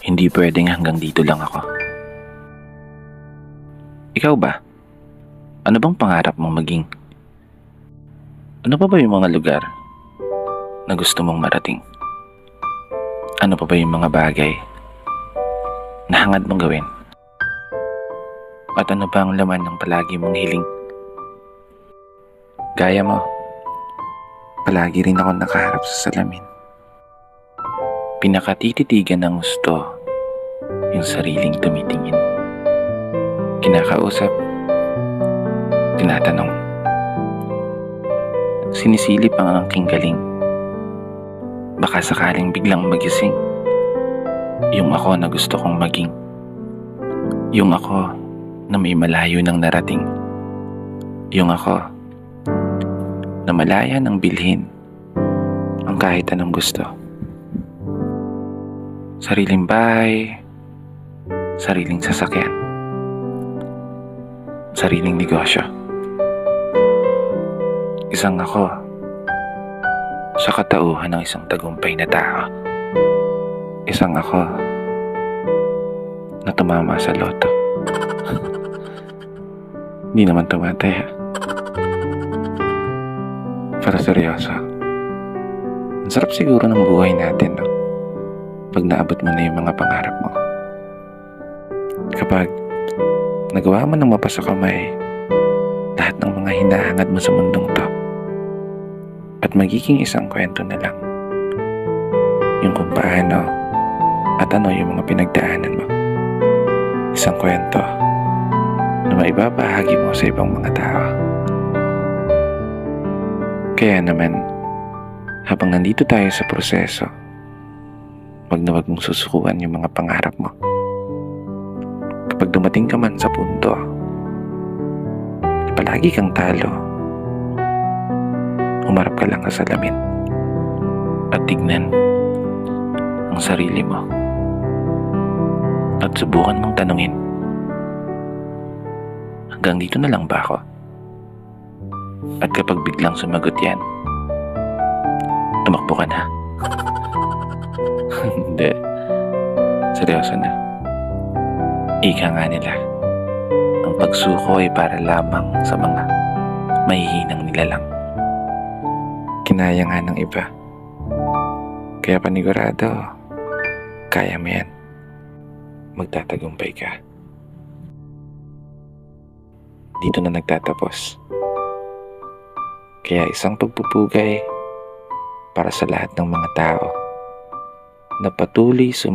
Hindi pwedeng hanggang dito lang ako. Ikaw ba? Ano bang pangarap mong maging? Ano pa ba yung mga lugar na gusto mong marating? Ano pa ba yung mga bagay na hangad mong gawin? At ano ba ang laman ng palagi mong hiling? Gaya mo, palagi rin ako nakaharap sa salamin. Pinakatititigan ng gusto yung sariling tumitingin. Kinakausap, tinatanong. Sinisilip ang aking galing. Baka sakaling biglang magising. Yung ako na gusto kong maging. Yung ako na may malayo nang narating. Yung ako na malaya nang bilhin ang kahit anong gusto. Sariling bahay, sariling sasakyan, sariling negosyo. Isang ako sa katauhan ng isang tagumpay na tao. Isang ako na tumama sa loto. Hindi naman tumataya. Pero seryoso, ang sarap siguro ng buhay natin, no? Pag naabot mo na yung mga pangarap mo. Kapag nagawa mo ng mapasa kamay lahat ng mga hinahangad mo sa mundong to, at magiging isang kwento na lang yung kung paano at ano yung mga pinagdaanan mo. Isang kwento na maibabahagi mo sa ibang mga tao. Kaya naman, habang nandito tayo sa proseso, wag na wag mong susukuan yung mga pangarap mo. Kapag dumating ka man sa punto, palagi kang talo, umarap ka lang sa salamin at tignan ang sarili mo at subukan mong tanungin, hanggang dito na lang ba ako? At kapag biglang sumagot yan, tumakbo ka na. Hindi, seryoso na. Ika nga nila, ang pagsuko ay para lamang sa mga mahihinang nilalang. Kinaya nga ng iba, kaya panigurado, kaya mo yan. Magtatagumpay ka. Dito na nagtatapos. Kaya isang pagpupugay para sa lahat ng mga tao na patuloy